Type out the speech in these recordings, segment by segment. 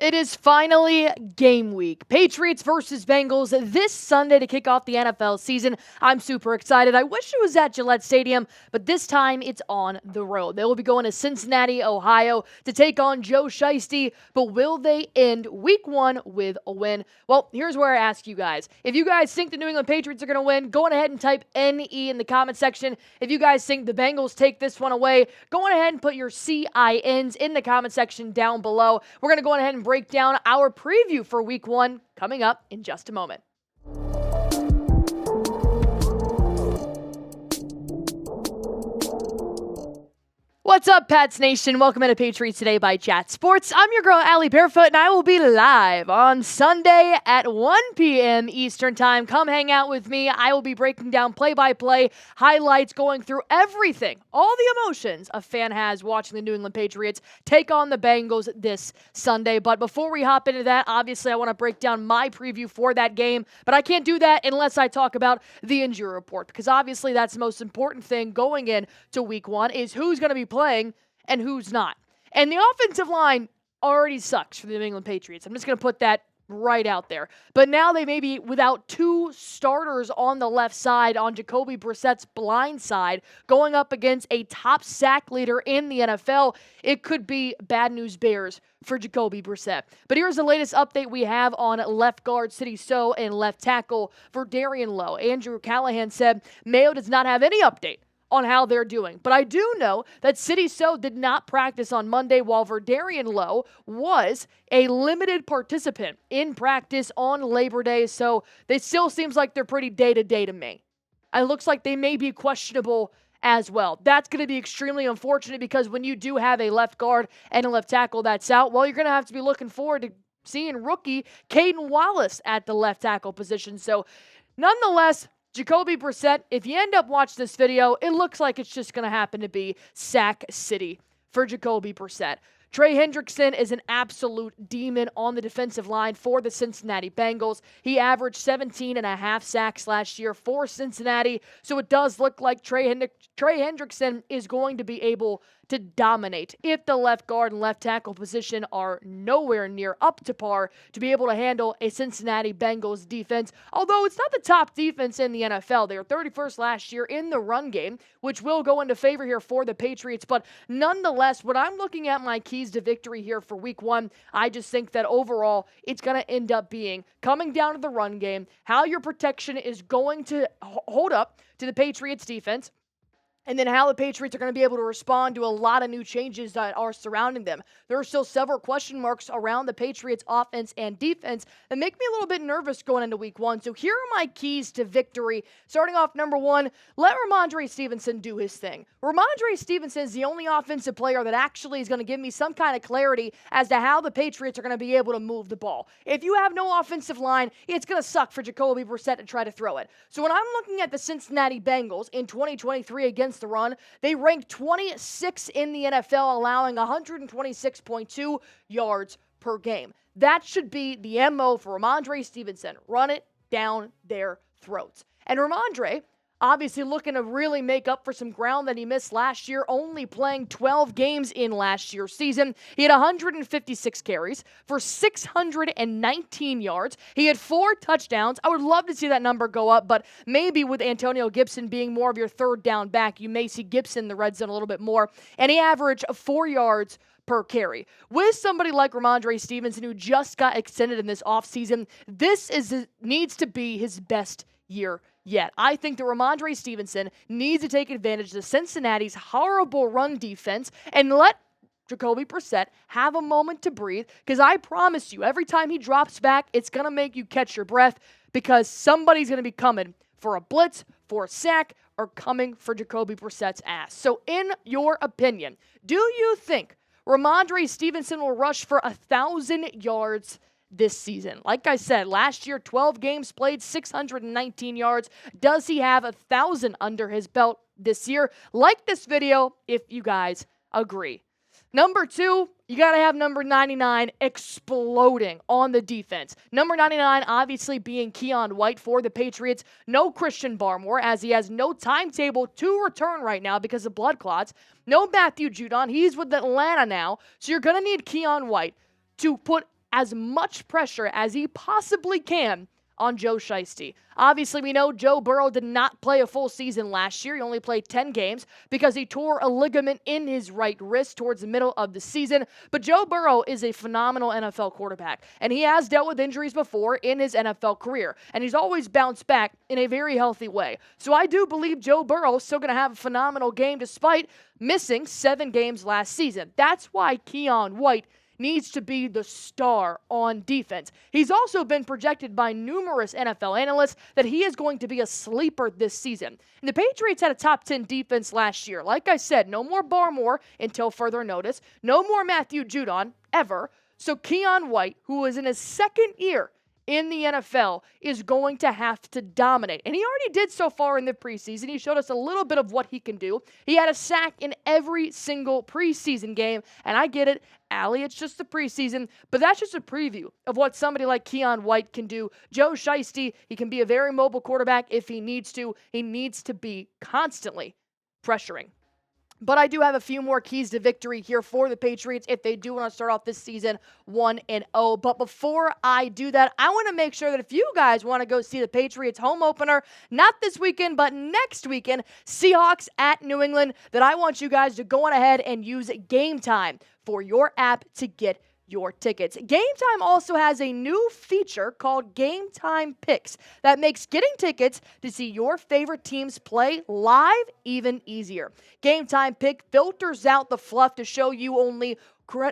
It is finally game week. Patriots versus Bengals this Sunday to kick off the NFL season. I'm super excited. I wish it was at Gillette Stadium, but this time it's on the road. They will be going to Cincinnati, Ohio to take on Joe Chase Tee, but will they end week one with a win? Well, here's where I ask you guys. If you guys think the New England Patriots are going to win, go on ahead and type NE in the comment section. If you guys think the Bengals take this one away, go on ahead and put your CINs in the comment section down below. We're going to go on ahead and break down our preview for week one coming up in just a moment. What's up, Pats Nation? Welcome into Patriots Today by Chat Sports. I'm your girl, Allie Barefoot, and I will be live on Sunday at 1 p.m. Eastern Time. Come hang out with me. I will be breaking down play-by-play, highlights, going through everything, all the emotions a fan has watching the New England Patriots take on the Bengals this Sunday. But before we hop into that, obviously I want to break down my preview for that game, but I can't do that unless I talk about the injury report, because obviously that's the most important thing going into week one is who's going to be playing and who's not. And the offensive line already sucks for the New England Patriots. I'm just going to put that right out there. But now they may be without two starters on the left side on Jacoby Brissett's blind side going up against a top sack leader in the NFL. It could be bad news bears for Jacoby Brissett. But here's the latest update we have on left guard Sidy and left tackle Vederian Lowe. Andrew Callahan said Mayo does not have any update on how they're doing. But I do know that Sidy did not practice on Monday, while Vederian Lowe was a limited participant in practice on Labor Day. So they still seems like they're pretty day-to-day to me. It looks like they may be questionable as well. That's going to be extremely unfortunate, because when you do have a left guard and a left tackle that's out, well, you're going to have to be looking forward to seeing rookie Caden Wallace at the left tackle position. So nonetheless, Jacoby Brissett, if you end up watching this video, it looks like it's just going to happen to be sack city for Jacoby Brissett. Trey Hendrickson is an absolute demon on the defensive line for the Cincinnati Bengals. He averaged 17.5 sacks last year for Cincinnati, so it does look like Trey Hendrickson is going to be able to dominate if the left guard and left tackle position are nowhere near up to par to be able to handle a Cincinnati Bengals defense. Although it's not the top defense in the NFL. They were 31st last year in the run game, which will go into favor here for the Patriots. But nonetheless, when I'm looking at my keys to victory here for week one, I just think that overall it's going to end up being coming down to the run game, how your protection is going to hold up to the Patriots defense, and then how the Patriots are going to be able to respond to a lot of new changes that are surrounding them. There are still several question marks around the Patriots offense and defense that make me a little bit nervous going into week one. So here are my keys to victory. Starting off, number one, let Rhamondre Stevenson do his thing. Rhamondre Stevenson is the only offensive player that actually is going to give me some kind of clarity as to how the Patriots are going to be able to move the ball. If you have no offensive line, it's going to suck for Jacoby Brissett to try to throw it. So when I'm looking at the Cincinnati Bengals in 2023 against the run, they ranked 26 in the NFL, allowing 126.2 yards per game. That should be the MO for Rhamondre Stevenson. Run it down their throats. And Rhamondre, obviously looking to really make up for some ground that he missed last year, only playing 12 games in last year's season. He had 156 carries for 619 yards. He had 4 touchdowns. I would love to see that number go up, but maybe with Antonio Gibson being more of your third down back, you may see Gibson in the red zone a little bit more. And he averaged 4 yards per carry. With somebody like Rhamondre Stevenson, who just got extended in this offseason, this needs to be his best year yet. I think that Rhamondre Stevenson needs to take advantage of Cincinnati's horrible run defense and let Jacoby Brissett have a moment to breathe, because I promise you, every time he drops back, it's going to make you catch your breath, because somebody's going to be coming for a blitz, for a sack, or coming for Jacoby Brissett's ass. So in your opinion, do you think Rhamondre Stevenson will rush for 1,000 yards this season? Like I said, last year, 12 games played, 619 yards. Does he have 1,000 under his belt this year? Like this video if you guys agree. Number two, you got to have number 99 exploding on the defense. Number 99 obviously being Keon White for the Patriots. No Christian Barmore, as he has no timetable to return right now because of blood clots. No Matthew Judon. He's with Atlanta now. So you're going to need Keon White to put as much pressure as he possibly can on Joe Chase Tee. Obviously, we know Joe Burrow did not play a full season last year. He only played 10 games because he tore a ligament in his right wrist towards the middle of the season. But Joe Burrow is a phenomenal NFL quarterback, and he has dealt with injuries before in his NFL career, and he's always bounced back in a very healthy way. So I do believe Joe Burrow is still going to have a phenomenal game despite missing 7 games last season. That's why Keion White needs to be the star on defense. He's also been projected by numerous NFL analysts that he is going to be a sleeper this season. And the Patriots had a top 10 defense last year. Like I said, no more Barmore until further notice. No more Matthew Judon, ever. So Keion White, who is in his second year in the NFL, is going to have to dominate. And he already did so far in the preseason. He showed us a little bit of what he can do. He had a sack in every single preseason game. And I get it, Allie, it's just the preseason, but that's just a preview of what somebody like Keion White can do. Joe Chase Tee, he can be a very mobile quarterback if he needs to. He needs to be constantly pressuring. But I do have a few more keys to victory here for the Patriots if they do want to start off this season 1-0. But before I do that, I want to make sure that if you guys want to go see the Patriots home opener, not this weekend, but next weekend, Seahawks at New England, that I want you guys to go on ahead and use Game Time for your app to get your tickets. Game Time also has a new feature called Game Time Picks that makes getting tickets to see your favorite teams play live even easier. Game Time Pick filters out the fluff to show you only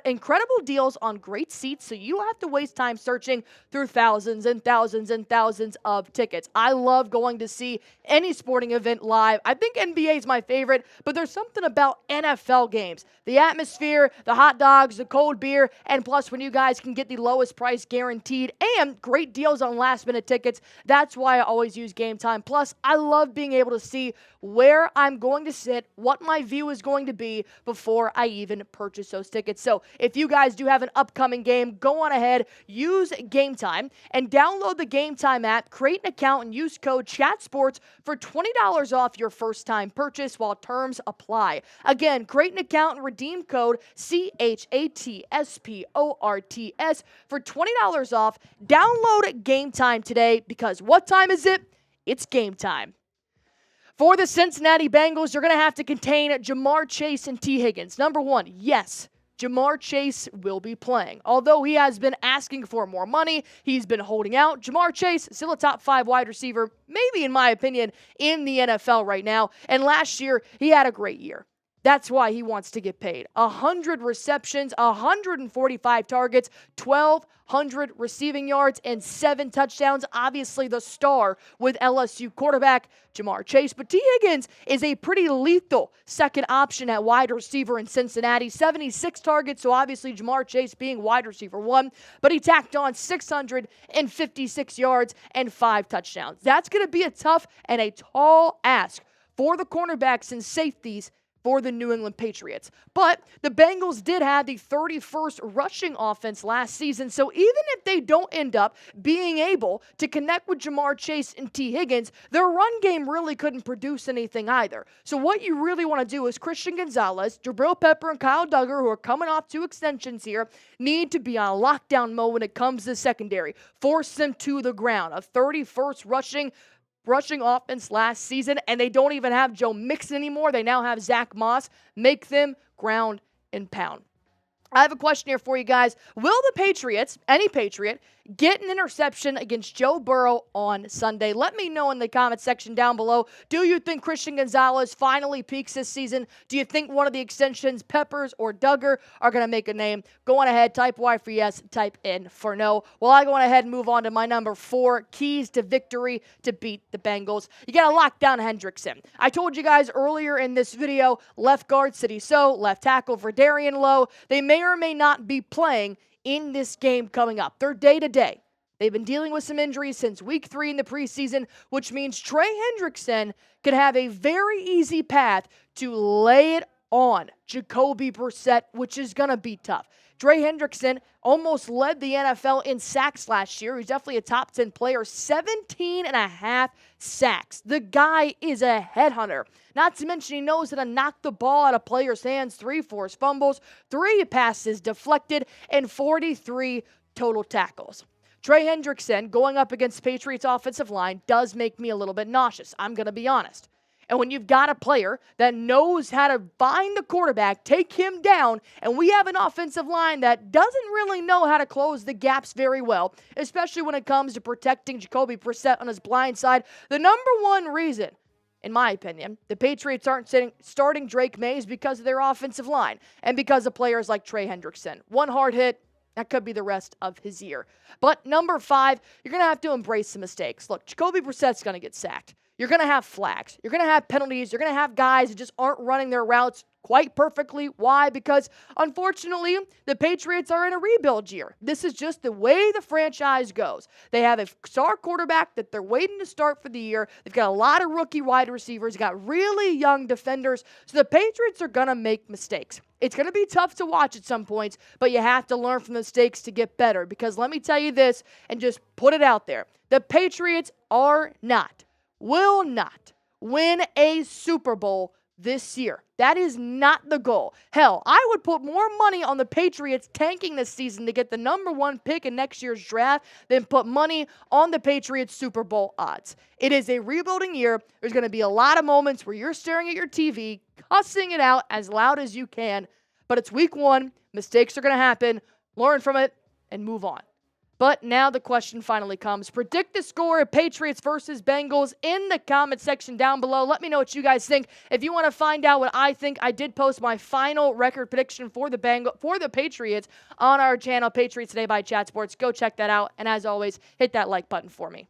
incredible deals on great seats, so you don't have to waste time searching through thousands and thousands and thousands of tickets. I love going to see any sporting event live. I think NBA is my favorite, but there's something about NFL games. The atmosphere, the hot dogs, the cold beer, and plus when you guys can get the lowest price guaranteed and great deals on last-minute tickets, that's why I always use Game Time. Plus, I love being able to see where I'm going to sit, what my view is going to be before I even purchase those tickets. So if you guys do have an upcoming game, go on ahead, use Game Time, and download the Game Time app, create an account, and use code CHATSPORTS for $20 off your first-time purchase while terms apply. Again, create an account and redeem code CHATSPORTS for $20 off. Download Game Time today because what time is it? It's game time. For the Cincinnati Bengals, you're going to have to contain Ja'Marr Chase and Tee Higgins. Number one, yes, Ja'Marr Chase will be playing. Although he has been asking for more money, he's been holding out. Ja'Marr Chase, still a top 5 wide receiver, maybe in my opinion, in the NFL right now. And last year, he had a great year. That's why he wants to get paid. 100 receptions, 145 targets, 1,200 receiving yards, and 7 touchdowns. Obviously the star with LSU quarterback Ja'Marr Chase. But Tee Higgins is a pretty lethal second option at wide receiver in Cincinnati. 76 targets, so obviously Ja'Marr Chase being wide receiver 1. But he tacked on 656 yards and 5 touchdowns. That's going to be a tough and a tall ask for the cornerbacks and safeties for the New England Patriots. But the Bengals did have the 31st rushing offense last season, so even if they don't end up being able to connect with Ja'Marr Chase and Tee Higgins, their run game really couldn't produce anything either. So what you really want to do is Christian Gonzalez, Jabril Pepper, and Kyle Duggar, who are coming off 2 extensions here, need to be on lockdown mode when it comes to secondary. Force them to the ground. A 31st rushing offense last season, and they don't even have Joe Mixon anymore. They now have Zach Moss. Make them ground and pound. I have a question here for you guys. Will the Patriots, any Patriot, get an interception against Joe Burrow on Sunday? Let me know in the comment section down below. Do you think Christian Gonzalez finally peaks this season? Do you think one of the extensions, Peppers or Duggar, are going to make a name? Go on ahead, type Y for yes, type N for no. Well, I go on ahead and move on to my number 4, keys to victory to beat the Bengals. You got to lock down Hendrickson. I told you guys earlier in this video, left guard Sidy, left tackle Vederian, Lowe. They may or may not be playing in this game coming up. They're day-to-day. They've been dealing with some injuries since week 3 in the preseason, which means Trey Hendrickson could have a very easy path to lay it on Jacoby Brissett, which is going to be tough. Trey Hendrickson almost led the NFL in sacks last year. He's definitely a top 10 player, 17 and a half sacks. The guy is a headhunter. Not to mention he knows how to knock the ball out of players' hands, 3 forced fumbles, 3 passes deflected, and 43 total tackles. Trey Hendrickson going up against the Patriots offensive line does make me a little bit nauseous. I'm going to be honest. And when you've got a player that knows how to find the quarterback, take him down, and we have an offensive line that doesn't really know how to close the gaps very well, especially when it comes to protecting Jacoby Brissett on his blind side, the number one reason, in my opinion, the Patriots aren't starting Drake May is because of their offensive line and because of players like Trey Hendrickson. One hard hit, that could be the rest of his year. But number 5, you're going to have to embrace some mistakes. Look, Jacoby Brissett's going to get sacked. You're going to have flags. You're going to have penalties. You're going to have guys that just aren't running their routes quite perfectly. Why? Because, unfortunately, the Patriots are in a rebuild year. This is just the way the franchise goes. They have a star quarterback that they're waiting to start for the year. They've got a lot of rookie wide receivers. They've got really young defenders. So the Patriots are going to make mistakes. It's going to be tough to watch at some points, but you have to learn from the mistakes to get better. Because let me tell you this, and just put it out there. The Patriots will not win a Super Bowl this year. That is not the goal. Hell, I would put more money on the Patriots tanking this season to get the number 1 pick in next year's draft than put money on the Patriots Super Bowl odds. It is a rebuilding year. There's going to be a lot of moments where you're staring at your TV, cussing it out as loud as you can, but it's week 1. Mistakes are going to happen. Learn from it and move on. But now the question finally comes. Predict the score of Patriots versus Bengals in the comment section down below. Let me know what you guys think. If you want to find out what I think, I did post my final record prediction for the Patriots on our channel, Patriots Today by Chat Sports. Go check that out. And as always, hit that like button for me.